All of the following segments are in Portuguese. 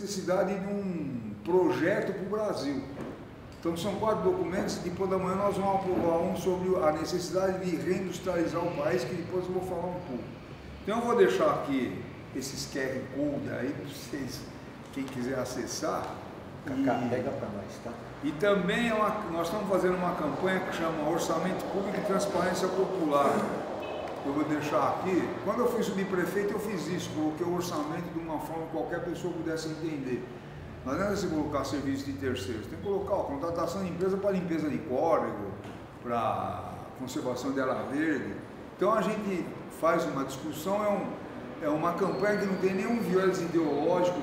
necessidade de um projeto para o Brasil. Então são 4 documentos, depois da manhã nós vamos aprovar um sobre a necessidade de reindustrializar o país, que depois eu vou falar um pouco. Então eu vou deixar aqui esses QR Code aí para vocês, quem quiser acessar. Pega para nós, tá? E também nós estamos fazendo uma campanha que chama Orçamento Público e Transparência Popular. Eu vou deixar aqui. Quando eu fui subprefeito eu fiz isso, coloquei o orçamento de uma forma que qualquer pessoa pudesse entender. Não é você colocar serviço de terceiros, tem que colocar contratação de empresa para limpeza de córrego, para conservação de área verde. Então a gente faz uma discussão, é uma campanha que não tem nenhum viés ideológico,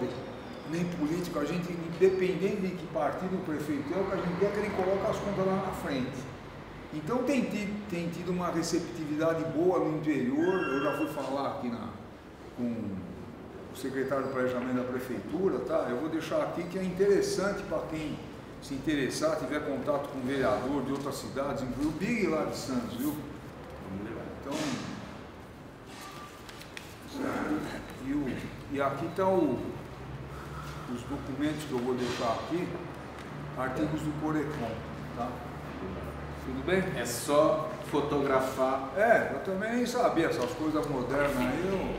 nem político. A gente, independente de que partido o prefeito é, o que a gente quer é que ele coloque as contas lá na frente. Então tem tido uma receptividade boa no interior. Eu já fui falar aqui com o secretário do planejamento da prefeitura, tá? Eu vou deixar aqui que é interessante para quem se interessar, tiver contato com vereador de outras cidades, inclusive o Big lá de Santos, viu? Então, e aqui está os documentos que eu vou deixar aqui, artigos do Corecon, tá? Tudo bem? É só fotografar. Eu também nem sabia essas coisas modernas aí.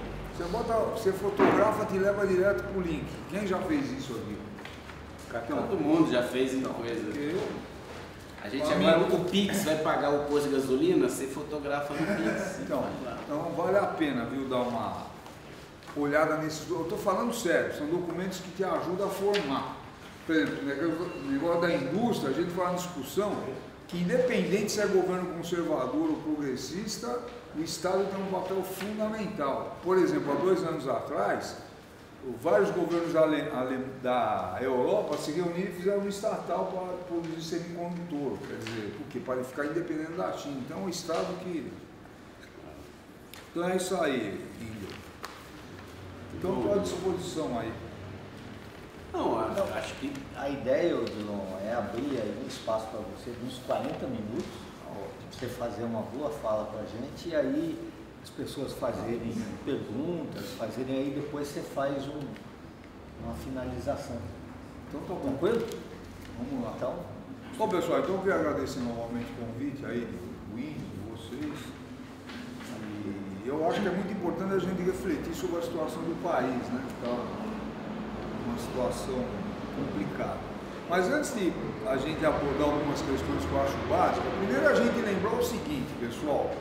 Você fotografa, te leva direto pro link. Quem já fez isso aqui? Todo mundo já fez uma coisa. A gente agora, o Pix vai pagar o posto de gasolina, você fotografa no Pix. Então vale a pena, viu, dar uma olhada nesses. Eu estou falando sério, são documentos que te ajudam a formar. Por exemplo, o negócio da indústria, a gente fala na discussão que independente se é governo conservador ou progressista, o Estado tem um papel fundamental. Por exemplo, há 2 anos atrás, vários governos da Europa se reuniram e fizeram um estatal para produzir semicondutor, quer dizer, porque para ficar independente da China. Então é o Estado que... Então é isso aí, Índio. Então estou à disposição aí. Não, acho que a ideia, Odilon, é abrir aí um espaço para você de uns 40 minutos, para você fazer uma boa fala para a gente, e aí as pessoas fazerem perguntas, fazerem aí, depois você faz uma finalização. Então tá bom. Tranquilo? Vamos lá. Então, bom, pessoal, então eu queria agradecer novamente o convite aí do Índio, de vocês. E eu acho que é muito importante a gente refletir sobre a situação do país, né? Tá uma situação complicada. Mas antes de a gente abordar algumas questões que eu acho básicas, primeiro a gente lembrar o seguinte, pessoal,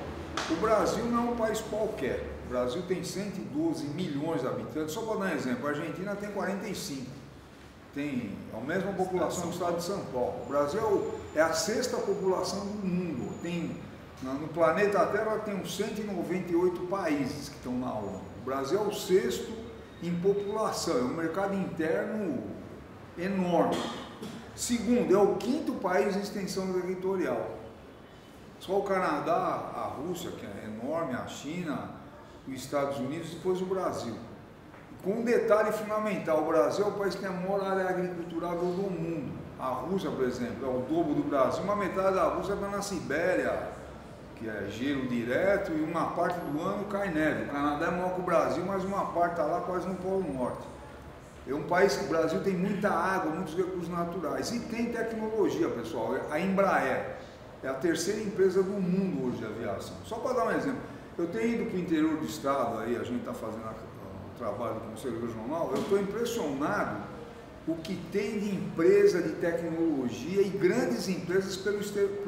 o Brasil não é um país qualquer. O Brasil tem 112 milhões de habitantes. Só para dar um exemplo, a Argentina tem 45. Tem a mesma população do estado de São Paulo. O Brasil é a 6ª população do mundo. No planeta Terra tem uns 198 países que estão na ONU. O Brasil é o 6º em população, é um mercado interno enorme. Segundo, é o 5º país em extensão territorial. Só o Canadá, a Rússia, que é enorme, a China, os Estados Unidos e depois o Brasil. Com um detalhe fundamental, o Brasil é o país que tem a maior área agriculturável do mundo. A Rússia, por exemplo, é o dobro do Brasil, uma metade da Rússia está na Sibéria, que é gelo direto, e uma parte do ano cai neve. O Canadá é maior que o Brasil, mas uma parte está lá quase no Polo Norte. É um país que o Brasil tem muita água, muitos recursos naturais. E tem tecnologia, pessoal. A Embraer é a 3ª empresa do mundo hoje de aviação. Só para dar um exemplo, eu tenho ido para o interior do estado, aí a gente está fazendo o trabalho do Conselho Regional, eu estou impressionado o que tem de empresa de tecnologia e grandes empresas pelo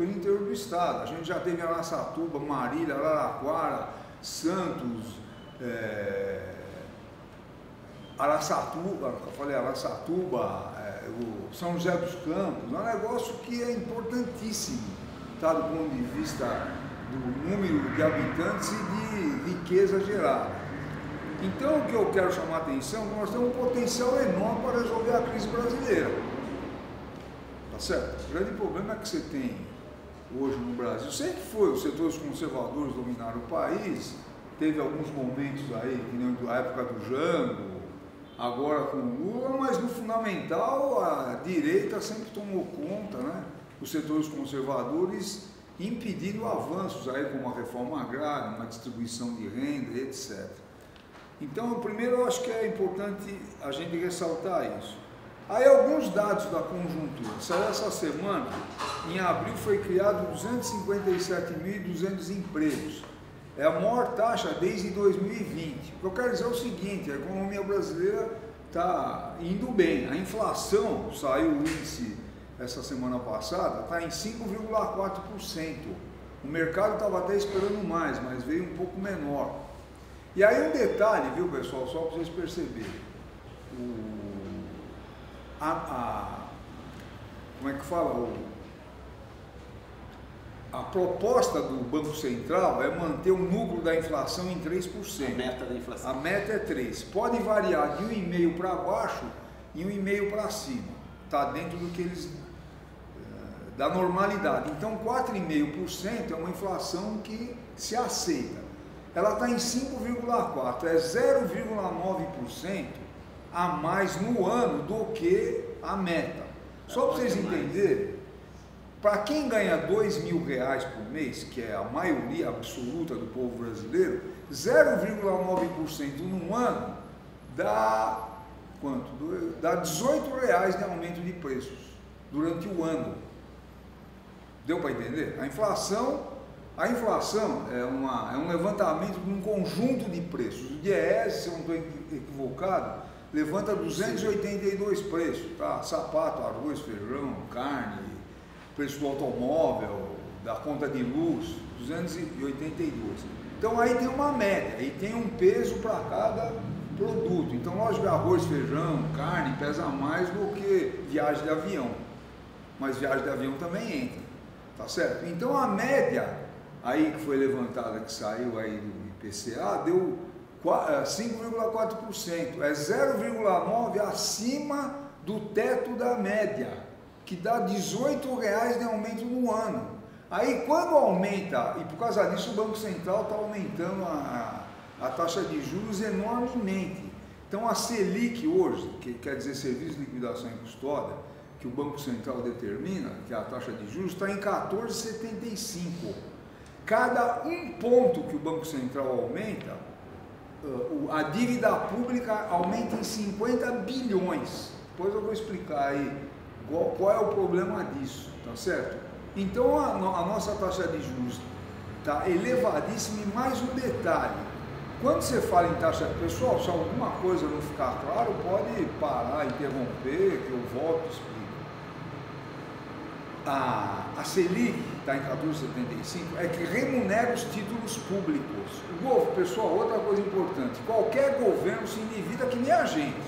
interior do estado. A gente já teve Araçatuba, Marília, Araraquara, Santos, Araçatuba, o São José dos Campos. É um negócio que é importantíssimo, tá, do ponto de vista do número de habitantes e de riqueza gerada. Então, o que eu quero chamar a atenção é que nós temos um potencial enorme para resolver a crise brasileira. Tá certo? O grande problema é que você tem hoje no Brasil, sempre foi, os setores conservadores dominaram o país, teve alguns momentos aí, que nem a época do Jango, agora com o Lula, mas no fundamental a direita sempre tomou conta, né? Os setores conservadores impedindo avanços aí, como a reforma agrária, uma distribuição de renda, etc. Então, primeiro eu acho que é importante a gente ressaltar isso. Aí alguns dados da conjuntura. Saiu essa semana, em abril foi criado 257.200 empregos. É a maior taxa desde 2020. O que eu quero dizer é o seguinte, a economia brasileira está indo bem. A inflação, saiu o índice essa semana passada, está em 5,4%. O mercado estava até esperando mais, mas veio um pouco menor. E aí um detalhe, viu pessoal, só para vocês perceberem. Como é que fala? A proposta do Banco Central é manter o núcleo da inflação em 3%. A meta da inflação. A meta é 3%. Pode variar de 1,5% para baixo e 1,5% para cima. Está dentro do que eles... da normalidade. Então 4,5% é uma inflação que se aceita. Ela está em 5,4%. É 0,9% a mais no ano do que a meta. Só para vocês entenderem, para quem ganha R$2.000 por mês, que é a maioria absoluta do povo brasileiro, 0,9% num ano dá quanto? Dá R$18 de aumento de preços durante o ano. Deu para entender? A inflação é um levantamento de um conjunto de preços. O DIEESE, se eu não estou equivocado, levanta 282 preços, tá? Sapato, arroz, feijão, carne, preço do automóvel, da conta de luz, 282. Então aí tem uma média, e tem um peso para cada produto. Então lógico que arroz, feijão, carne pesa mais do que viagem de avião, mas viagem de avião também entra, tá certo? Então a média aí que foi levantada, que saiu aí do IPCA, deu 5,4%, é 0,9% acima do teto da média, que dá R$18 de aumento no ano. Aí quando aumenta, e por causa disso o Banco Central está aumentando a taxa de juros enormemente. Então a Selic hoje, que quer dizer Serviço de Liquidação e Custódia, que o Banco Central determina, que é a taxa de juros, está em 14,75%. Cada um ponto que o Banco Central aumenta, a dívida pública aumenta em 50 bilhões. Depois eu vou explicar aí qual é o problema disso, tá certo? Então a nossa taxa de juros está elevadíssima. E mais um detalhe, quando você fala em taxa, pessoal, se alguma coisa não ficar claro, pode parar, interromper, que eu volto e explico. A Selic está em 14,75, é que remunera os títulos públicos. Pessoal, outra coisa importante, qualquer governo se endivida que nem a gente.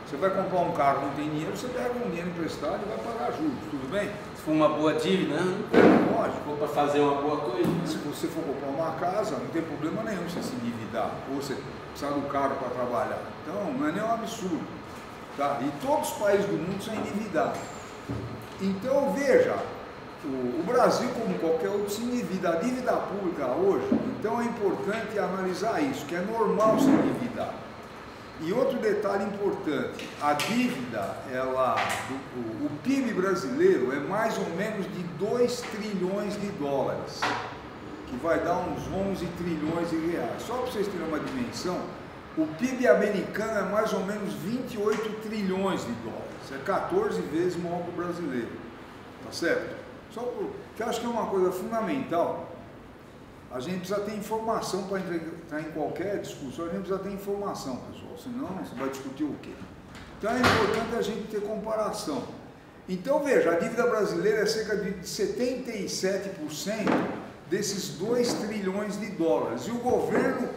Você vai comprar um carro, não tem dinheiro, você pega um dinheiro emprestado e vai pagar juros, tudo bem? Se for uma boa dívida, né? Lógico. For para fazer uma boa coisa. Se você for comprar uma casa, não tem problema nenhum você se endividar, ou você precisar do carro para trabalhar. Então, não é nem um absurdo. Tá? E todos os países do mundo são endividados. Então, veja, o Brasil, como qualquer outro, se endivida. A dívida pública hoje, então é importante analisar isso, que é normal se endividar. E outro detalhe importante, a dívida, o PIB brasileiro é mais ou menos de 2 trilhões de dólares, que vai dar uns 11 trilhões de reais. Só para vocês terem uma dimensão, o PIB americano é mais ou menos 28 trilhões de dólares, é 14 vezes maior que o brasileiro, tá certo? Só porque eu acho que é uma coisa fundamental. A gente precisa ter informação para entrar em qualquer discussão, a gente precisa ter informação, pessoal, senão você vai discutir o quê? Então é importante a gente ter comparação. Então veja, a dívida brasileira é cerca de 77% desses 2 trilhões de dólares. E o governo,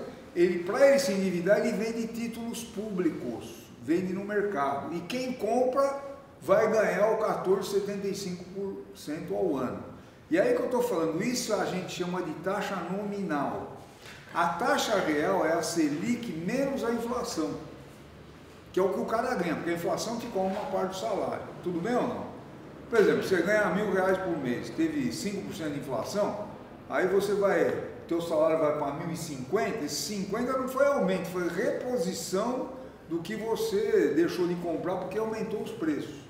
para ele se endividar, ele vende títulos públicos, vende no mercado. E quem compra vai ganhar o 14,75% ao ano. E aí que eu estou falando, isso a gente chama de taxa nominal. A taxa real é a Selic menos a inflação, que é o que o cara ganha, porque a inflação te come uma parte do salário. Tudo bem ou não? Por exemplo, você ganha R$1.000 por mês, teve 5% de inflação, aí teu salário vai para 1.050, esse 50 não foi aumento, foi reposição do que você deixou de comprar porque aumentou os preços.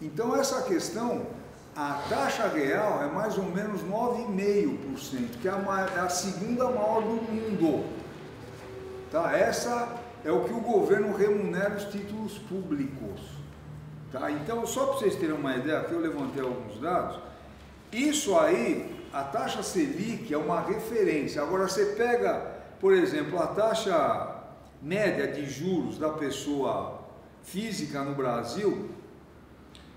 Então essa questão, a taxa real é mais ou menos 9,5%, que é a segunda maior do mundo. Tá? Essa é o que o governo remunera os títulos públicos. Tá? Então, só para vocês terem uma ideia, aqui eu levantei alguns dados. Isso aí, a taxa Selic é uma referência. Agora, você pega, por exemplo, a taxa média de juros da pessoa física no Brasil,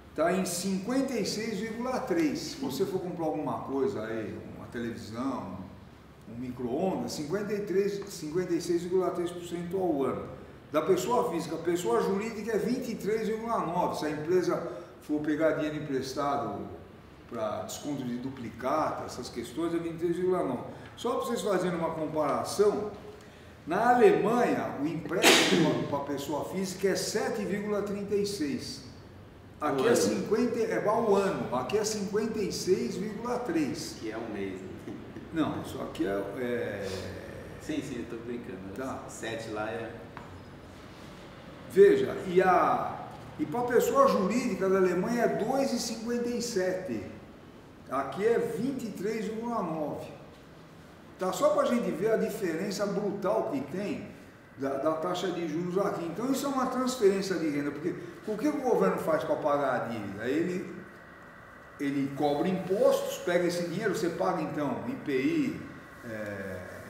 está em 56,3. Se você for comprar alguma coisa aí, uma televisão, um micro-ondas, 56,3% ao ano. Da pessoa física, a pessoa jurídica é 23,9%. Se a empresa for pegar dinheiro emprestado para desconto de duplicata, essas questões, é 23,9%. Só para vocês fazerem uma comparação, na Alemanha, o empréstimo para a pessoa física é 7,36%. Aqui é 50, é ao ano, aqui é 56,3%. Que é um mês. Não, isso aqui é... Sim, estou brincando. Tá. 7 lá é... Veja, e para a pessoa jurídica da Alemanha é 2,57. Aqui é 23,9. Tá? Só para a gente ver a diferença brutal que tem da taxa de juros aqui. Então isso é uma transferência de renda, porque o que o governo faz para pagar a dívida? Ele cobra impostos, pega esse dinheiro, você paga então IPI,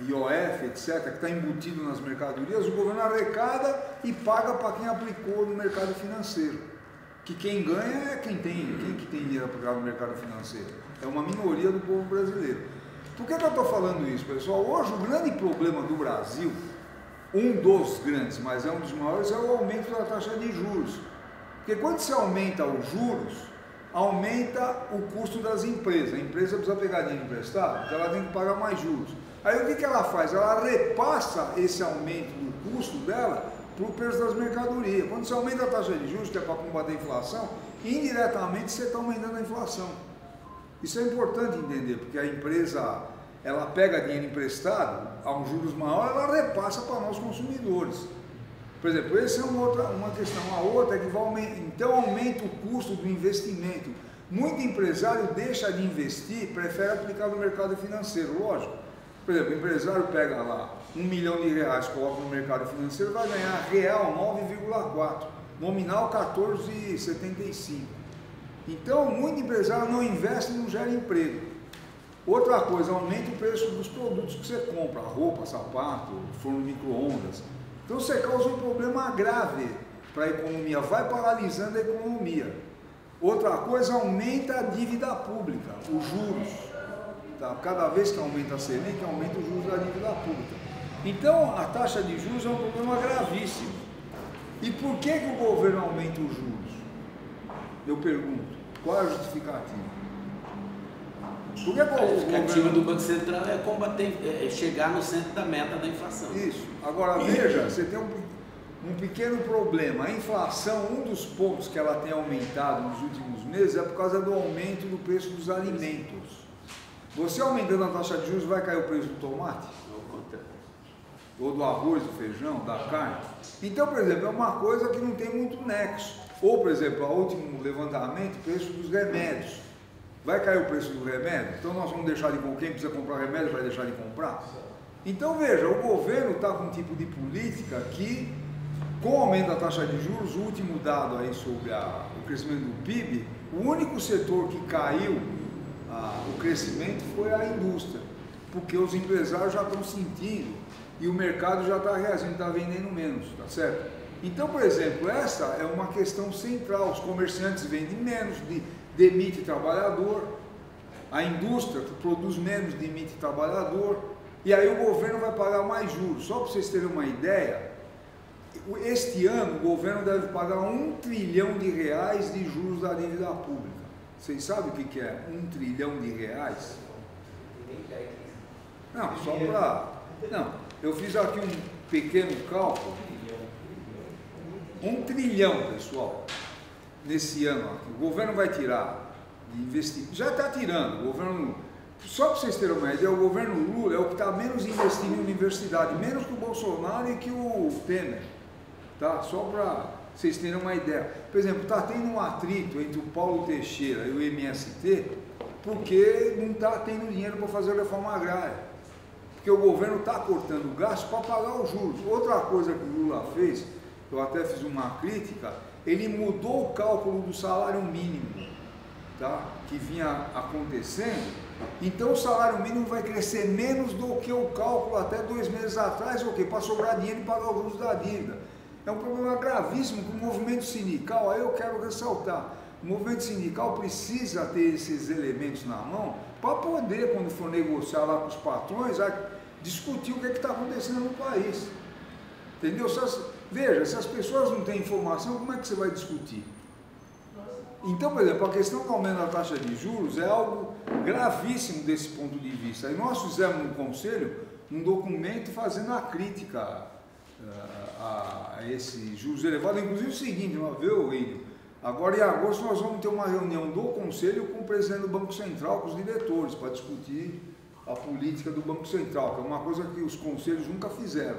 IOF, etc., que está embutido nas mercadorias, o governo arrecada e paga para quem aplicou no mercado financeiro. Que quem ganha é quem que tem dinheiro aplicado no mercado financeiro. É uma minoria do povo brasileiro. Por que eu estou falando isso, pessoal? Hoje o grande problema do Brasil, um dos grandes, mas é um dos maiores, é o aumento da taxa de juros. Porque quando você aumenta os juros, aumenta o custo das empresas. A empresa precisa pegar dinheiro emprestado, então ela tem que pagar mais juros. Aí o que ela faz? Ela repassa esse aumento do custo dela para o preço das mercadorias. Quando você aumenta a taxa de juros, que é para combater a inflação, indiretamente você está aumentando a inflação. Isso é importante entender, porque a empresa, ela pega dinheiro emprestado a um juros maior, ela repassa para nós consumidores. Por exemplo, essa é uma questão. A outra é que então aumenta o custo do investimento. Muito empresário deixa de investir, prefere aplicar no mercado financeiro, lógico. Por exemplo, o empresário pega lá R$1 milhão, coloca no mercado financeiro, vai ganhar real 9,4, nominal 14,75. Então, muito empresário não investe e não gera emprego. Outra coisa, aumenta o preço dos produtos que você compra, roupa, sapato, forno micro-ondas. Então você causa um problema grave para a economia, vai paralisando a economia. Outra coisa, aumenta a dívida pública, os juros. Tá? Cada vez que aumenta a Selic, aumenta os juros da dívida pública. Então a taxa de juros é um problema gravíssimo. E por que o governo aumenta os juros? Eu pergunto, qual é a justificativa? Porque a justificativa do Banco Central é combater, chegar no centro da meta da inflação. Isso. Agora veja, você tem um pequeno problema. A inflação, um dos pontos que ela tem aumentado nos últimos meses é por causa do aumento do preço dos alimentos. Você aumentando a taxa de juros, vai cair o preço do tomate? Ou do arroz, do feijão, da carne? Então, por exemplo, é uma coisa que não tem muito nexo. Ou, por exemplo, o último levantamento, o preço dos remédios. Vai cair o preço do remédio? Então nós vamos deixar de comprar, quem precisa comprar remédio vai deixar de comprar? Então veja, o governo está com um tipo de política que, com o aumento da taxa de juros, o último dado aí sobre o crescimento do PIB, o único setor que caiu o crescimento foi a indústria, porque os empresários já estão sentindo e o mercado já está reagindo, está vendendo menos, tá certo? Então, por exemplo, essa é uma questão central, os comerciantes vendem menos, demite trabalhador, a indústria que produz menos demite trabalhador, e aí o governo vai pagar mais juros. Só para vocês terem uma ideia, este ano o governo deve pagar R$1 trilhão de juros da dívida pública. Vocês sabem o que é R$1 trilhão? Não, só para... Não, eu fiz aqui um pequeno cálculo. R$1 trilhão, pessoal. Nesse ano, o governo vai tirar de investimento, já está tirando, o governo, só para vocês terem uma ideia, o governo Lula é o que está menos investindo em universidade, menos que o Bolsonaro e que o Temer, tá? Só para vocês terem uma ideia. Por exemplo, está tendo um atrito entre o Paulo Teixeira e o MST, porque não está tendo dinheiro para fazer a reforma agrária. porque o governo está cortando gasto para pagar os juros. Outra coisa que o Lula fez, eu até fiz uma crítica, ele mudou o cálculo do salário mínimo, tá? Que vinha acontecendo. Então o salário mínimo vai crescer menos do que o cálculo até 2 meses atrás, o quê? Para sobrar dinheiro e pagar os juros da dívida. É um problema gravíssimo que o movimento sindical, aí eu quero ressaltar, o movimento sindical precisa ter esses elementos na mão para poder, quando for negociar lá com os patrões, discutir o que está acontecendo no país. Entendeu? Veja, se as pessoas não têm informação, como é que você vai discutir? Então, por exemplo, a questão do aumento da taxa de juros é algo gravíssimo desse ponto de vista. E nós fizemos no Conselho um documento fazendo a crítica a esse juros elevado. Inclusive o seguinte, viu, William? Agora em agosto nós vamos ter uma reunião do Conselho com o presidente do Banco Central, com os diretores, para discutir a política do Banco Central, que é uma coisa que os conselhos nunca fizeram.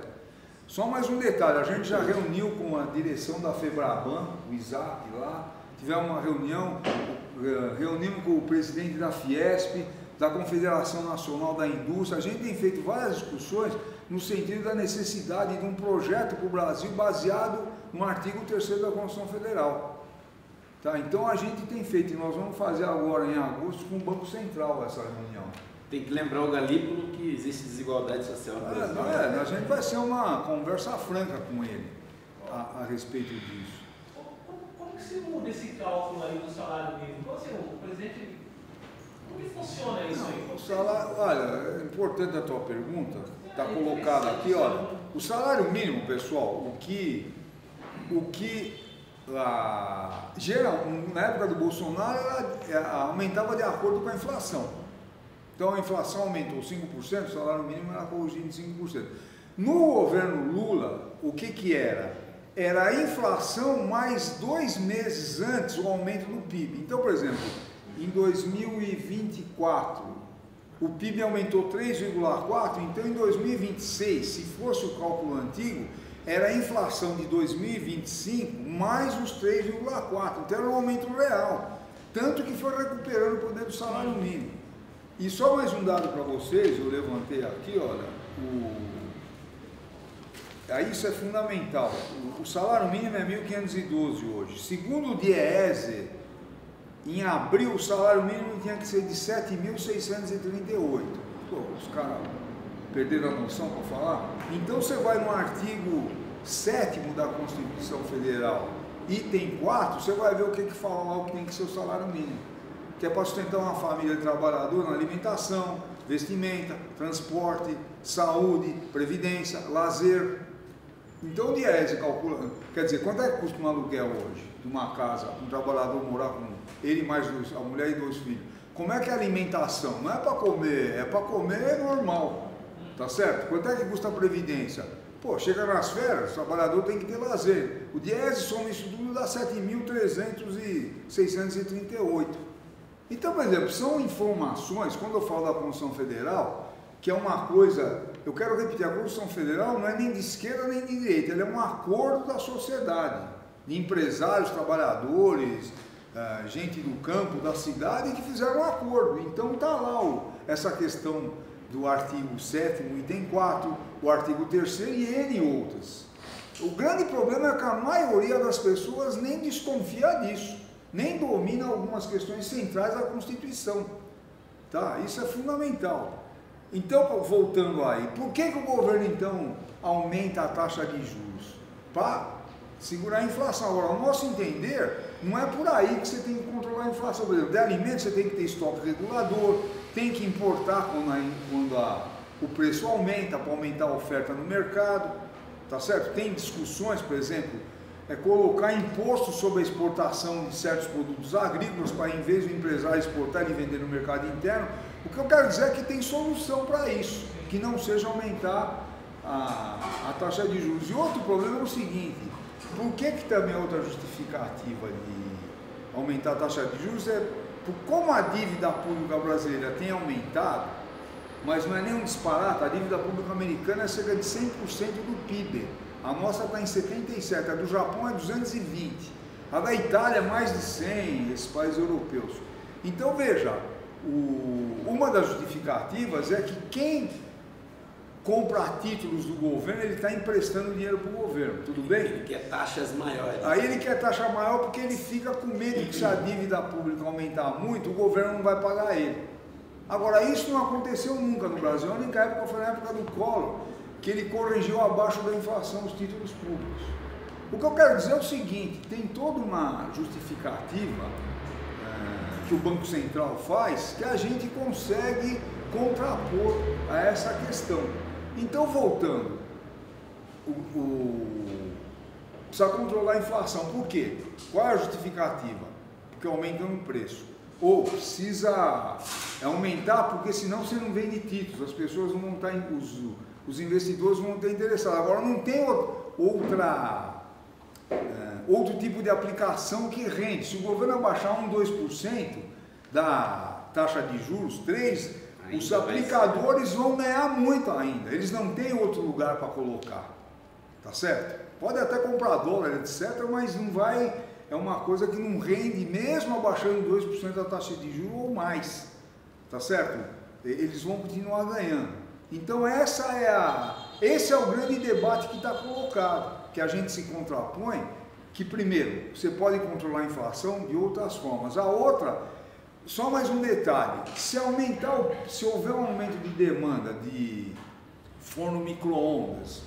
Só mais um detalhe, a gente já reuniu com a direção da FEBRABAN, o Isaac lá, tivemos uma reunião, reunimos com o presidente da Fiesp, da Confederação Nacional da Indústria, a gente tem feito várias discussões no sentido da necessidade de um projeto para o Brasil baseado no artigo 3º da Constituição Federal. Tá? Então a gente tem feito, e nós vamos fazer agora em agosto com o Banco Central essa reunião. Tem que lembrar o Galípolo que existe desigualdade social no Brasil. A gente vai ser uma conversa franca com ele a respeito disso. Como que se muda esse cálculo aí do salário mínimo? Como assim, o presidente, como que funciona isso aí? O salário, olha, é importante a tua pergunta, está colocado aqui, olha, o salário mínimo, pessoal, o que na época do Bolsonaro aumentava de acordo com a inflação. Então a inflação aumentou 5%, o salário mínimo era corrigido em 5%. No governo Lula, o que era? Era a inflação mais 2 meses antes o aumento do PIB. Então, por exemplo, em 2024, o PIB aumentou 3,4%, então em 2026, se fosse o cálculo antigo, era a inflação de 2025 mais os 3,4%. Então era um aumento real. Tanto que foi recuperando o poder do salário mínimo. E só mais um dado para vocês, eu levantei aqui, olha, aí isso é fundamental, o salário mínimo é 1.512 hoje, segundo o DIEESE, em abril o salário mínimo tinha que ser de 7.638, pô, os caras perderam a noção para falar? Então você vai no artigo 7º da Constituição Federal, item 4, você vai ver o que fala lá, o que tem que ser o salário mínimo. Que é para sustentar uma família trabalhadora na alimentação, vestimenta, transporte, saúde, previdência, lazer. Então o DIEESE calcula, quer dizer, quanto é que custa um aluguel hoje de uma casa, um trabalhador morar com ele mais a mulher e 2 filhos? Como é que é a alimentação? Não é para comer, é para comer normal, tá certo? Quanto é que custa a previdência? Pô, chega nas férias, o trabalhador tem que ter lazer. O DIEESE soma isso tudo dá 7.638. Então, por exemplo, são informações, quando eu falo da Constituição Federal, que é uma coisa, eu quero repetir, a Constituição Federal não é nem de esquerda nem de direita, ela é um acordo da sociedade, de empresários, trabalhadores, gente do campo, da cidade, que fizeram um acordo. Então está lá essa questão do artigo 7º, item 4, o artigo 3º e N outras. O grande problema é que a maioria das pessoas nem desconfia disso. Nem domina algumas questões centrais da Constituição, tá? Isso é fundamental. Então, voltando aí, por que o governo, então, aumenta a taxa de juros? Para segurar a inflação. Agora, ao nosso entender, não é por aí que você tem que controlar a inflação. Por exemplo, de alimentos você tem que ter estoque regulador, tem que importar quando o preço aumenta, para aumentar a oferta no mercado, tá certo? Tem discussões, por exemplo, colocar imposto sobre a exportação de certos produtos agrícolas para, em vez do empresário exportar e vender no mercado interno. O que eu quero dizer é que tem solução para isso, que não seja aumentar a taxa de juros. E outro problema é o seguinte, por que também é outra justificativa de aumentar a taxa de juros como a dívida pública brasileira tem aumentado, mas não é nem um disparate, a dívida pública americana é cerca de 100% do PIB. A nossa está em 77%, a do Japão é 220%, a da Itália é mais de 100%, esses países europeus. Então veja, uma das justificativas é que quem compra títulos do governo, ele está emprestando dinheiro para o governo, tudo bem? Ele quer taxas maiores. Aí ele quer taxa maior porque ele fica com medo que se a dívida pública aumentar muito, o governo não vai pagar ele. Agora, isso não aconteceu nunca no Brasil, a única época foi na época do Collor, que ele corrigiu abaixo da inflação os títulos públicos. O que eu quero dizer é o seguinte, tem toda uma justificativa que o Banco Central faz, que a gente consegue contrapor a essa questão. Então, voltando, precisa controlar a inflação. Por quê? Qual é a justificativa? Porque aumenta o preço. Ou precisa aumentar, porque senão você não vende títulos, as pessoas não vão estar, os investidores vão estar interessados. Agora, não tem outro tipo de aplicação que rende. Se o governo abaixar 2% da taxa de juros, 3%, os aplicadores vão ganhar muito ainda. Eles não têm outro lugar para colocar. Tá certo? Pode até comprar dólar, etc., mas não vai... É uma coisa que não rende, mesmo abaixando 2% da taxa de juros ou mais. Tá certo? Eles vão continuar ganhando. Então esse é o grande debate que está colocado, que a gente se contrapõe, que primeiro, você pode controlar a inflação de outras formas. A outra, só mais um detalhe, se houver um aumento de demanda de forno micro-ondas,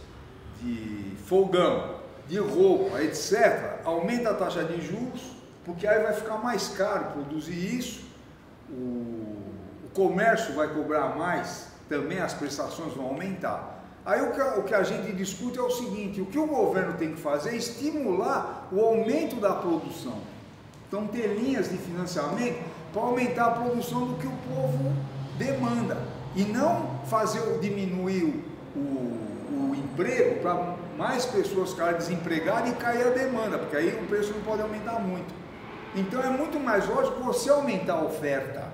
de fogão, de roupa, etc., aumenta a taxa de juros, porque aí vai ficar mais caro produzir isso, o comércio vai cobrar mais, também as prestações vão aumentar. Aí o que a gente discute é o seguinte, o que o governo tem que fazer é estimular o aumento da produção. Então ter linhas de financiamento para aumentar a produção do que o povo demanda, e não diminuir o emprego para mais pessoas ficarem desempregadas e cair a demanda, porque aí o preço não pode aumentar muito. Então é muito mais lógico você aumentar a oferta,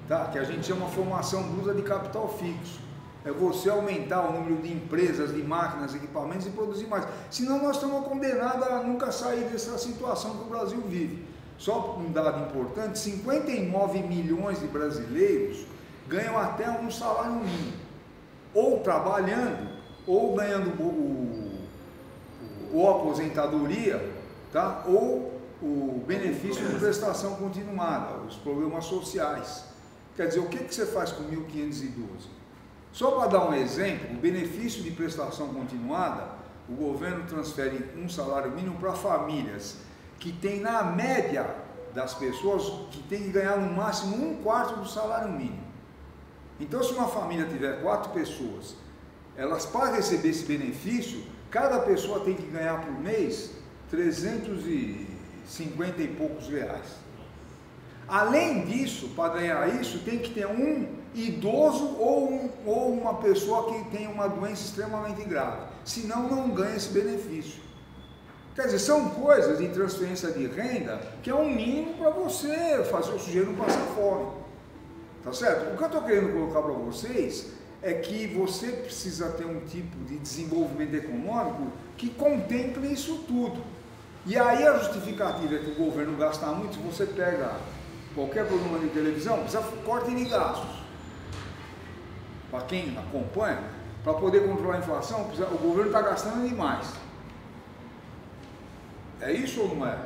tá? Que a gente chama de formação bruta de capital fixo. É você aumentar o número de empresas, de máquinas, equipamentos e produzir mais. Senão nós estamos condenados a nunca sair dessa situação que o Brasil vive. Só um dado importante, 59 milhões de brasileiros ganham até um salário mínimo, ou trabalhando, ou ganhando ou aposentadoria, tá? Ou o benefício de prestação continuada, os programas sociais. Quer dizer, o que você faz com 1.512? Só para dar um exemplo, o benefício de prestação continuada, o governo transfere um salário mínimo para famílias que tem, na média das pessoas, que tem que ganhar no máximo 1/4 do salário mínimo. Então, se uma família tiver 4 pessoas, elas, para receber esse benefício, cada pessoa tem que ganhar por mês 350 e poucos reais. Além disso, para ganhar isso, tem que ter um idoso ou uma pessoa que tem uma doença extremamente grave, senão não ganha esse benefício. Quer dizer, são coisas de transferência de renda que é um mínimo para você fazer o sujeito não passar fome. Tá certo? O que eu estou querendo colocar para vocês é que você precisa ter um tipo de desenvolvimento econômico que contemple isso tudo. E aí a justificativa é que o governo gasta muito. Se você pega qualquer programa de televisão, precisa corte de gastos. Para quem acompanha, para poder controlar a inflação, o governo está gastando demais. É isso ou não é?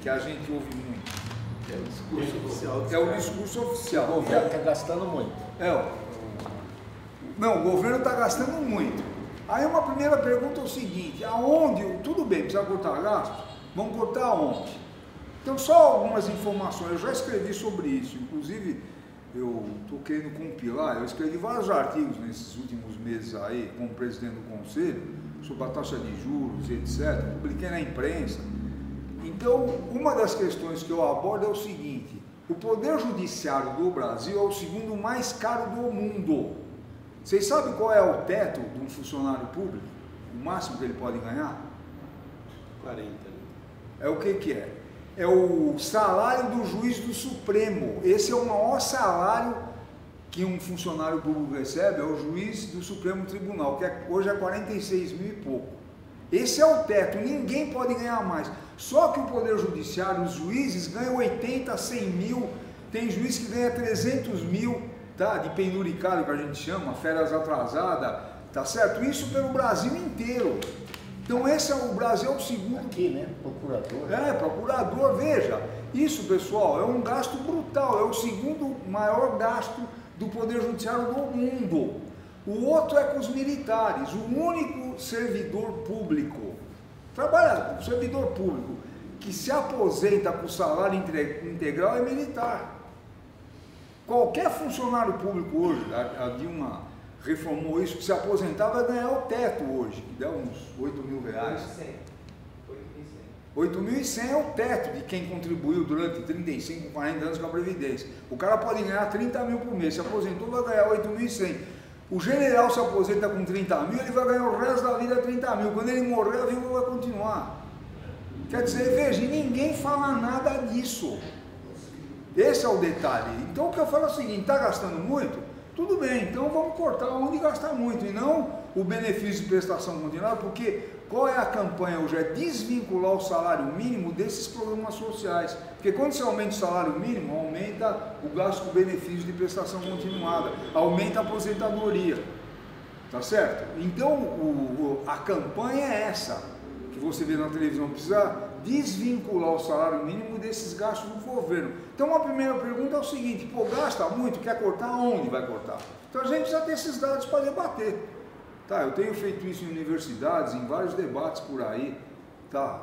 Que a gente ouve muito. É o discurso oficial. É o discurso oficial. O governo está gastando muito. Não, o governo está gastando muito. Aí uma primeira pergunta é o seguinte, aonde, tudo bem, precisa cortar gastos, vamos cortar aonde? Então só algumas informações, eu já escrevi sobre isso, inclusive eu estou querendo compilar, eu escrevi vários artigos nesses últimos meses aí, como presidente do conselho, sobre a taxa de juros, etc., publiquei na imprensa. Então, uma das questões que eu abordo é o seguinte, o poder judiciário do Brasil é o segundo mais caro do mundo. Vocês sabem qual é o teto de um funcionário público? O máximo que ele pode ganhar? 40. É o que é? É o salário do juiz do Supremo. Esse é o maior salário que um funcionário público recebe, é o juiz do Supremo Tribunal, que hoje é 46 mil e pouco. Esse é o teto, ninguém pode ganhar mais. Só que o Poder Judiciário, os juízes ganham 80, 100 mil, tem juiz que ganha 300 mil, tá? De penduricário, que a gente chama, férias atrasadas, Tá certo? Isso pelo Brasil inteiro. Então esse é o Brasil é o segundo... Aqui, né? Procurador. Procurador, veja. Isso, pessoal, é um gasto brutal. É o segundo maior gasto do Poder Judiciário do mundo. O outro é com os militares. O único servidor público, servidor público, que se aposenta com salário integral é militar. Qualquer funcionário público hoje, a Dilma reformou isso, que se aposentar vai ganhar o teto hoje, que dá uns 8 mil reais. 8.100 é o teto de quem contribuiu durante 35, 40 anos com a Previdência. O cara pode ganhar 30 mil por mês, se aposentou vai ganhar 8.100. O general se aposenta com 30 mil, ele vai ganhar o resto da vida 30 mil. Quando ele morrer, a viúva vai continuar. Quer dizer, veja, ninguém fala nada disso. Esse é o detalhe. Então o que eu falo é o seguinte, está gastando muito? Tudo bem, então vamos cortar onde gastar muito, e não o benefício de prestação continuada, porque qual é a campanha hoje? É desvincular o salário mínimo desses programas sociais. Porque quando você aumenta o salário mínimo, aumenta o gasto com benefício de prestação continuada, aumenta a aposentadoria. Tá certo? Então a campanha é essa, que você vê na televisão, precisa desvincular o salário mínimo desses gastos do governo. Então a primeira pergunta é o seguinte, pô, gasta muito, quer cortar? Onde vai cortar? Então a gente precisa ter esses dados para debater. Tá, eu tenho feito isso em universidades, em vários debates por aí, tá,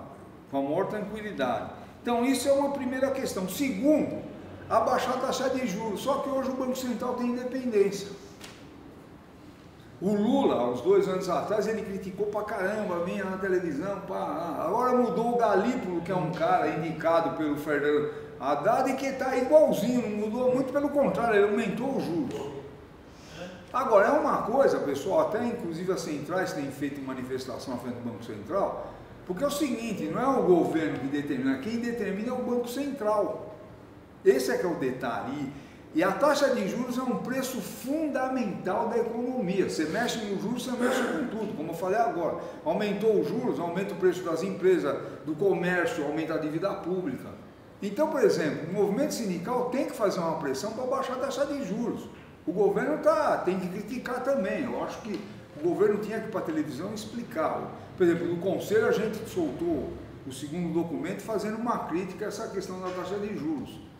com a maior tranquilidade. Então isso é uma primeira questão. Segundo, abaixar a taxa de juros, só que hoje o Banco Central tem independência. O Lula, há uns 2 anos atrás, ele criticou pra caramba, vinha na televisão, pá. Agora mudou o Galípolo, que é um cara indicado pelo Fernando Haddad, que está igualzinho, não mudou muito, pelo contrário, ele aumentou os juros. Agora, é uma coisa, pessoal, até inclusive as centrais têm feito manifestação à frente do Banco Central, porque é o seguinte, não é o governo que determina, quem determina é o Banco Central. Esse é que é o detalhe. E a taxa de juros é um preço fundamental da economia. Você mexe no juros, você mexe com tudo, como eu falei agora. Aumentou os juros, aumenta o preço das empresas, do comércio, aumenta a dívida pública. Então, por exemplo, o movimento sindical tem que fazer uma pressão para baixar a taxa de juros. O governo tem que criticar também. Eu acho que o governo tinha que ir para a televisão explicar. Por exemplo, no Conselho a gente soltou o segundo documento fazendo uma crítica a essa questão da taxa de juros.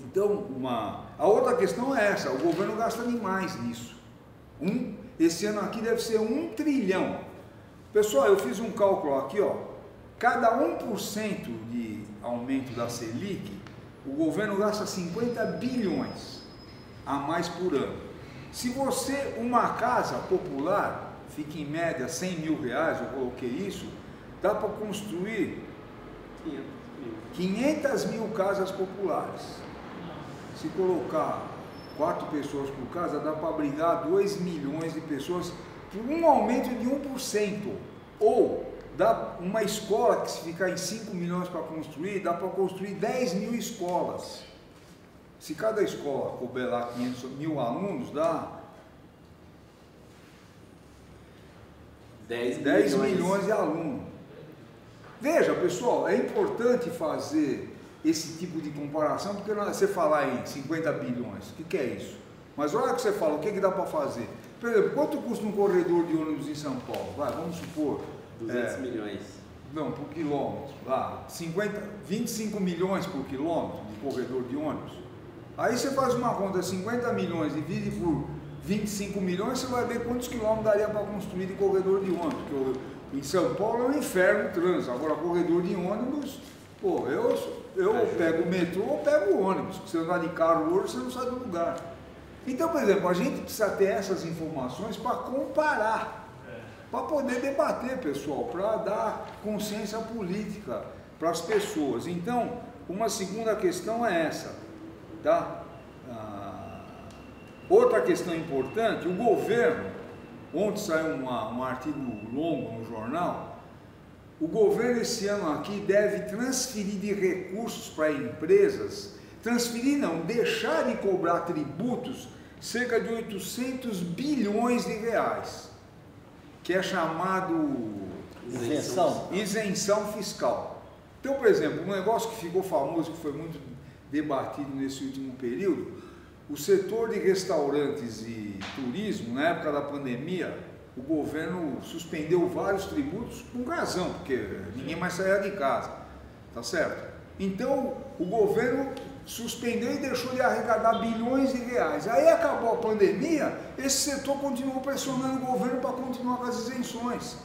Então, a outra questão é essa, o governo gasta demais nisso. Esse ano aqui deve ser 1 trilhão. Pessoal, eu fiz um cálculo aqui, ó. Cada 1% de aumento da Selic, o governo gasta 50 bilhões a mais por ano. Se você, uma casa popular, fica em média 100 mil reais, eu coloquei isso, dá para construir 500 mil casas populares. Se colocar 4 pessoas por casa, dá para abrigar 2 milhões de pessoas por um aumento de 1%. Ou dá uma escola que se ficar em 5 milhões para construir, dá para construir 10 mil escolas. Se cada escola couber lá 500 mil alunos, dá 10 milhões de alunos. Veja, pessoal, é importante fazer esse tipo de comparação, porque você falar em 50 bilhões, o que é isso? Mas olha que você fala, o que dá para fazer? Por exemplo, quanto custa um corredor de ônibus em São Paulo? Vamos supor... 200 milhões. Não, por quilômetro. 25 milhões por quilômetro de corredor de ônibus. Aí você faz uma conta, 50 milhões, divide por 25 milhões, você vai ver quantos quilômetros daria para construir de corredor de ônibus. Porque em São Paulo é um inferno o trânsito. Agora, corredor de ônibus, pô, eu pego o metrô ou pego o ônibus. Se você andar de carro hoje, você não sai do lugar. Então, por exemplo, a gente precisa ter essas informações para comparar, para poder debater, pessoal, para dar consciência política para as pessoas. Então, uma segunda questão é essa, tá? Outra questão importante, o governo, ontem saiu um artigo longo no jornal, o governo esse ano aqui deve transferir de recursos para empresas, transferir não, deixar de cobrar tributos, cerca de 800 bilhões de reais, que é chamado isenção fiscal. Então, por exemplo, um negócio que ficou famoso, que foi muito debatido nesse último período, o setor de restaurantes e turismo, na época da pandemia, o governo suspendeu vários tributos com razão, porque ninguém mais saía de casa, tá certo? Então, o governo suspendeu e deixou de arrecadar bilhões de reais. Aí acabou a pandemia, esse setor continuou pressionando o governo para continuar com as isenções,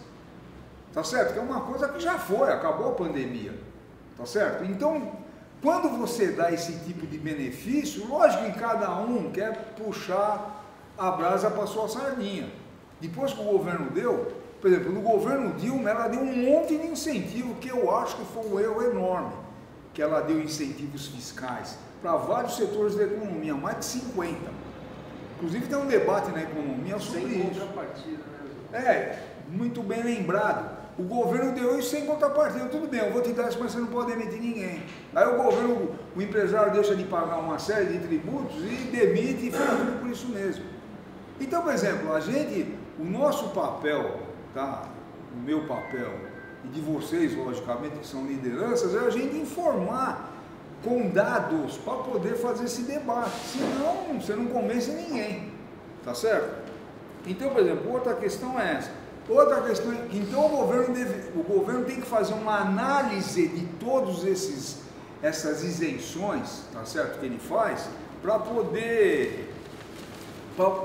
tá certo? Que é uma coisa que já foi, acabou a pandemia, tá certo? Então, quando você dá esse tipo de benefício, lógico que cada um quer puxar a brasa para sua sardinha. Depois que o governo deu, por exemplo, no governo Dilma, ela deu um monte de incentivo, que eu acho que foi um erro enorme, que ela deu incentivos fiscais para vários setores da economia, mais de 50. Inclusive tem um debate na economia sobre isso. Sem contrapartida, né? Muito bem lembrado. O governo deu isso sem contrapartida. Tudo bem, eu vou te dar isso, mas você não pode demitir ninguém. Aí o governo, o empresário deixa de pagar uma série de tributos e demite e fica tudo por isso mesmo. Então, por exemplo, o nosso papel, tá? O meu papel e de vocês, logicamente, que são lideranças, é a gente informar com dados para poder fazer esse debate. Senão, você não convence ninguém, tá certo? Então, por exemplo, outra questão é essa. Outra questão é que então o governo tem que fazer uma análise de todos essas isenções, tá certo, que ele faz, para poder,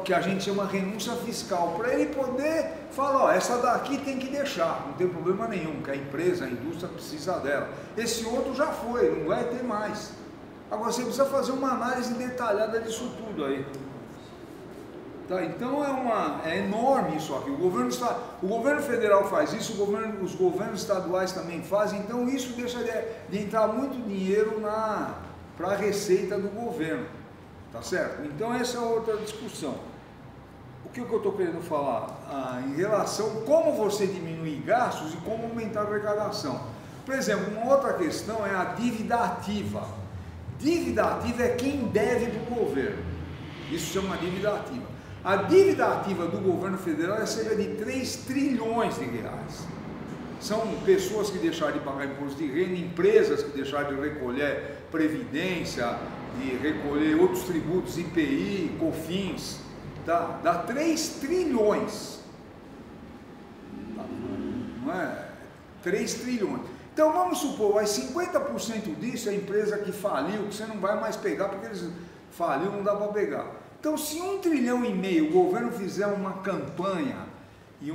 que a gente chama renúncia fiscal, para ele poder falar, ó, essa daqui tem que deixar, não tem problema nenhum, que a empresa, a indústria precisa dela. Esse outro já foi, não vai ter mais. Agora você precisa fazer uma análise detalhada disso tudo aí. Tá, então é enorme isso aqui. O governo federal faz isso, os governos estaduais também fazem, então isso deixa de entrar muito dinheiro para a receita do governo, tá certo? Então essa é outra discussão. O que eu estou querendo falar? Em relação a como você diminuir gastos e como aumentar a arrecadação. Por exemplo, uma outra questão é a dívida ativa. Dívida ativa é quem deve para o governo. Isso chama dívida ativa. A dívida ativa do governo federal é cerca de 3 trilhões de reais. São pessoas que deixaram de pagar imposto de renda, empresas que deixaram de recolher previdência, de recolher outros tributos, IPI, COFINS, tá? Dá 3 trilhões. Não é? 3 trilhões. Então vamos supor, mas 50% disso é a empresa que faliu, que você não vai mais pegar, porque eles faliu, não dá para pegar. Então, se 1,5 trilhão o governo fizer uma campanha e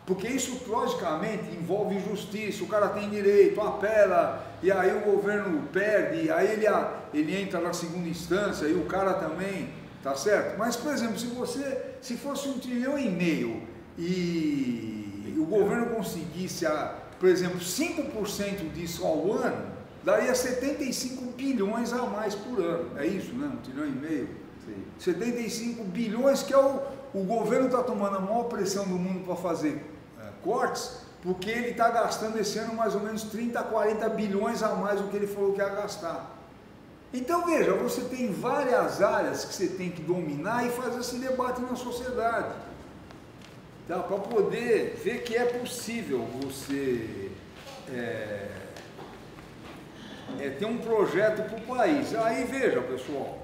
porque isso, logicamente, envolve justiça, o cara tem direito, apela, e aí o governo perde, e aí ele entra na segunda instância, e o cara também, tá certo? Mas, por exemplo, se fosse 1,5 trilhão e o governo conseguisse, por exemplo, 5% disso ao ano, daria 75 bilhões a mais por ano. É isso, né? 1,5 trilhão. Sim. 75 bilhões, que é o governo está tomando a maior pressão do mundo para fazer cortes, porque ele está gastando esse ano mais ou menos 30, 40 bilhões a mais do que ele falou que ia gastar. Então veja, você tem várias áreas que você tem que dominar e fazer esse debate na sociedade, tá? Para poder ver que é possível você ter um projeto para o país. Aí veja, pessoal,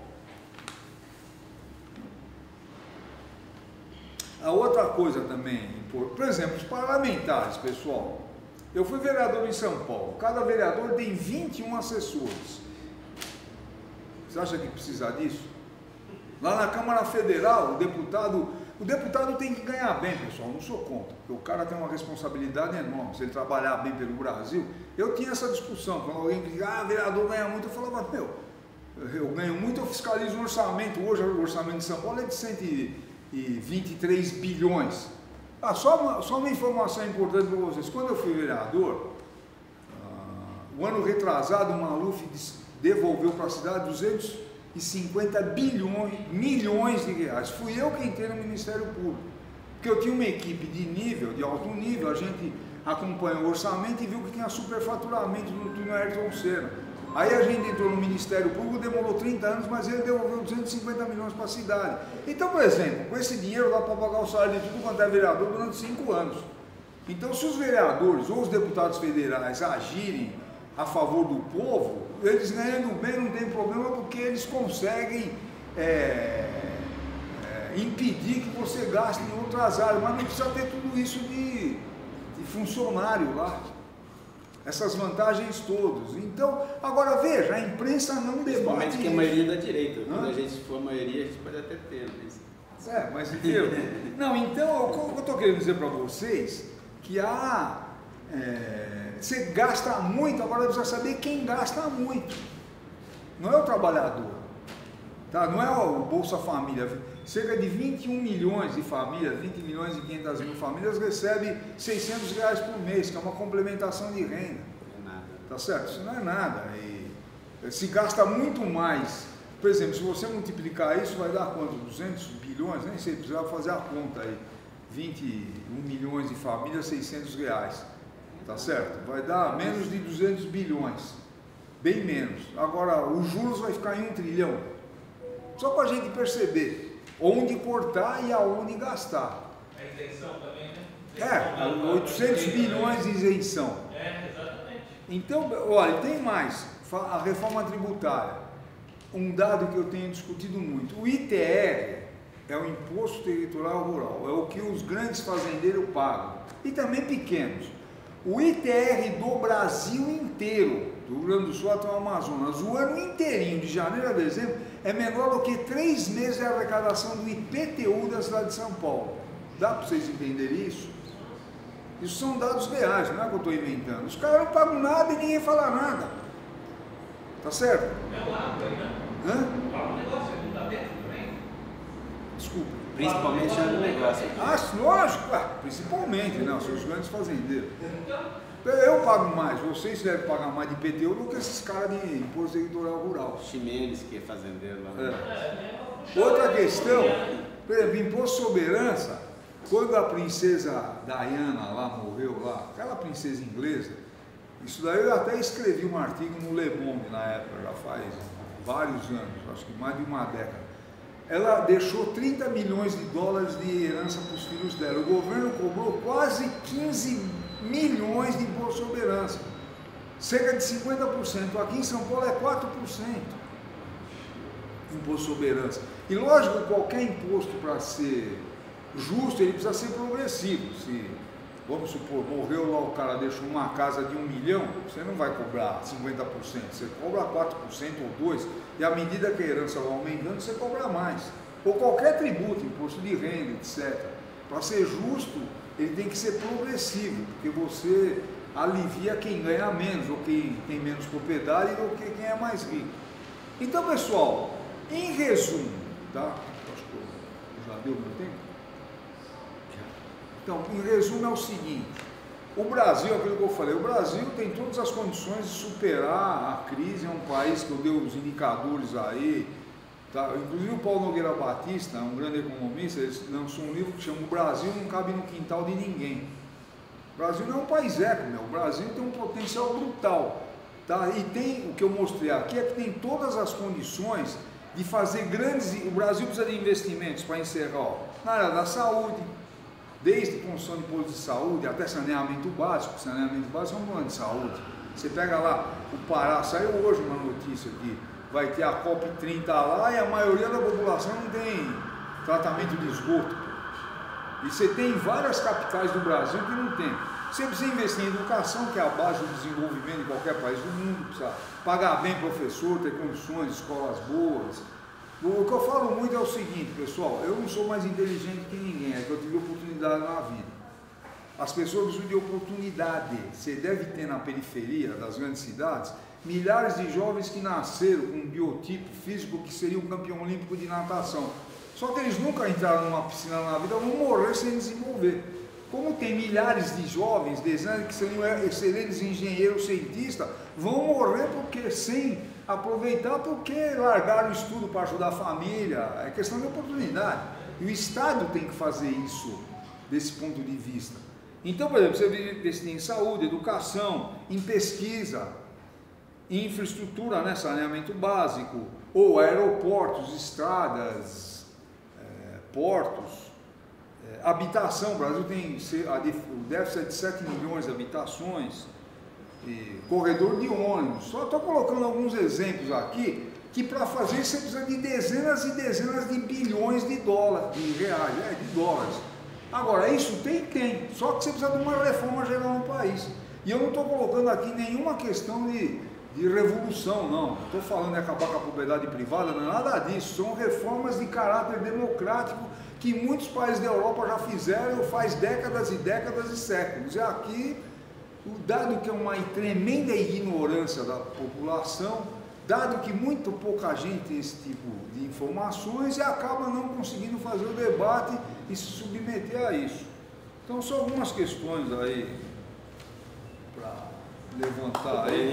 a outra coisa também, por exemplo, os parlamentares, pessoal, eu fui vereador em São Paulo, cada vereador tem 21 assessores. Você acha que precisa disso? Lá na Câmara Federal, o deputado tem que ganhar bem, pessoal, não sou contra, porque o cara tem uma responsabilidade enorme, se ele trabalhar bem pelo Brasil. Eu tinha essa discussão, quando alguém dizia, vereador ganha muito, eu falava, eu ganho muito, eu fiscalizo o orçamento, hoje o orçamento de São Paulo é de 123 bilhões. Só uma informação importante para vocês, quando eu fui vereador, o ano retrasado, o Maluf devolveu para a cidade 250 milhões de reais. Fui eu que entrei no Ministério Público, porque eu tinha uma equipe de alto nível, a gente acompanhou o orçamento e viu que tinha superfaturamento no túnel Ayrton Senna. Aí a gente entrou no Ministério Público, demorou 30 anos, mas ele devolveu 250 milhões para a cidade. Então, por exemplo, com esse dinheiro dá para pagar o salário de tudo quanto é vereador durante 5 anos. Então, se os vereadores ou os deputados federais agirem a favor do povo, eles ganhando bem não tem problema, porque eles conseguem impedir que você gaste em outras áreas, mas não precisa ter tudo isso de funcionário lá. Essas vantagens todas. Então, agora veja, a imprensa não debate. Principalmente que a maioria da direita. Quando a gente for a maioria, a gente pode até ter. Mas entendeu? Não, então, o que eu estou querendo dizer para vocês, que você gasta muito, agora precisa saber quem gasta muito. Não é o trabalhador, tá? Não é o Bolsa Família. Cerca de 21 milhões de famílias, 20 milhões e 500 mil famílias recebem R$600 por mês, que é uma complementação de renda. Não é nada. Tá certo? Isso não é nada. E se gasta muito mais. Por exemplo, se você multiplicar isso, vai dar quanto? 200 bilhões? Nem sei, precisava fazer a conta aí. 21 milhões de famílias, R$600. Tá certo? Vai dar menos de 200 bilhões. Bem menos. Agora, os juros vai ficar em 1 trilhão. Só para a gente perceber onde cortar e aonde gastar. A isenção também, né? 800 bilhões de isenção. Exatamente. Então, olha, tem mais. A reforma tributária. Um dado que eu tenho discutido muito. O ITR é o Imposto Territorial Rural. É o que os grandes fazendeiros pagam. E também pequenos. O ITR do Brasil inteiro, do Rio Grande do Sul até o Amazonas, o ano inteirinho, de janeiro a dezembro, é menor do que 3 meses de arrecadação do IPTU da cidade de São Paulo. Dá para vocês entenderem isso? Isso são dados reais, não é que eu estou inventando. Os caras não pagam nada e ninguém fala nada. Tá certo? É um lado aí, né? Fala um negócio, não dá dentro também. Desculpa. Principalmente no negócio. Lógico, principalmente, né? São os grandes fazendeiros. Eu pago mais, vocês devem pagar mais de IPTU do que esses caras de Imposto Territorial Rural. Ximenes, que é fazendeiro lá. Outra questão, por exemplo, Imposto Soberança, quando a princesa Diana lá morreu lá, aquela princesa inglesa, isso daí eu até escrevi um artigo no Le Monde na época, já faz vários anos, acho que mais de uma década. Ela deixou 30 milhões de dólares de herança para os filhos dela. O governo cobrou quase 15 milhões de imposto sobre herança. Cerca de 50%. Aqui em São Paulo é 4%. Imposto sobre herança. E lógico, qualquer imposto para ser justo, ele precisa ser progressivo. Se, vamos supor, morreu lá o cara, deixou uma casa de 1 milhão, você não vai cobrar 50%, você cobra 4% ou 2%, e à medida que a herança vai aumentando, você cobra mais. Ou qualquer tributo, imposto de renda, etc. Para ser justo, ele tem que ser progressivo, porque você alivia quem ganha menos, ou quem tem menos propriedade, ou quem é mais rico. Então, pessoal, em resumo, tá? Acho que já deu meu tempo? Então, em resumo é o seguinte, o Brasil, aquilo que eu falei, o Brasil tem todas as condições de superar a crise, é um país que eu dei os indicadores aí, tá? Inclusive o Paulo Nogueira Batista, um grande economista, ele lançou um livro que chama O Brasil não cabe no quintal de ninguém. O Brasil não é um país eco, o Brasil tem um potencial brutal, tá? E tem, o que eu mostrei aqui é que tem todas as condições de fazer grandes, o Brasil precisa de investimentos para encerrar, ó, na área da saúde, desde construção de postos de saúde até saneamento básico é um plano de saúde. Você pega lá, o Pará, saiu hoje uma notícia que vai ter a COP30 lá e a maioria da população não tem tratamento de esgoto. E você tem várias capitais do Brasil que não tem. Você precisa investir em educação, que é a base do desenvolvimento de qualquer país do mundo, precisa pagar bem professor, ter condições, escolas boas. O que eu falo muito é o seguinte, pessoal, eu não sou mais inteligente que ninguém, é que eu tive oportunidade na vida. As pessoas precisam de oportunidade. Você deve ter na periferia das grandes cidades milhares de jovens que nasceram com um biotipo físico que seria um campeão olímpico de natação. Só que eles nunca entraram numa piscina na vida, vão morrer sem desenvolver. Como tem milhares de jovens desejando que seriam excelentes engenheiros, cientistas, vão morrer porque sem aproveitar, porque largaram o estudo para ajudar a família. É questão de oportunidade. E o Estado tem que fazer isso desse ponto de vista. Então, por exemplo, você investir em saúde, educação, em pesquisa, em infraestrutura, né, saneamento básico, ou aeroportos, estradas, portos, habitação. O Brasil tem o déficit de 7 milhões de habitações, corredor de ônibus. Só estou colocando alguns exemplos aqui que para fazer isso você precisa de dezenas e dezenas de bilhões de dólares, de reais, de dólares. Agora, isso tem quem? Só que você precisa de uma reforma geral no país. E eu não estou colocando aqui nenhuma questão de revolução, não. Estou falando de acabar com a propriedade privada, não é nada disso. São reformas de caráter democrático que muitos países da Europa já fizeram faz décadas e décadas e séculos. E aqui, dado que é uma tremenda ignorância da população, dado que muito pouca gente tem esse tipo de informações e acaba não conseguindo fazer o debate e se submeter a isso. Então, são algumas questões aí para levantar aí.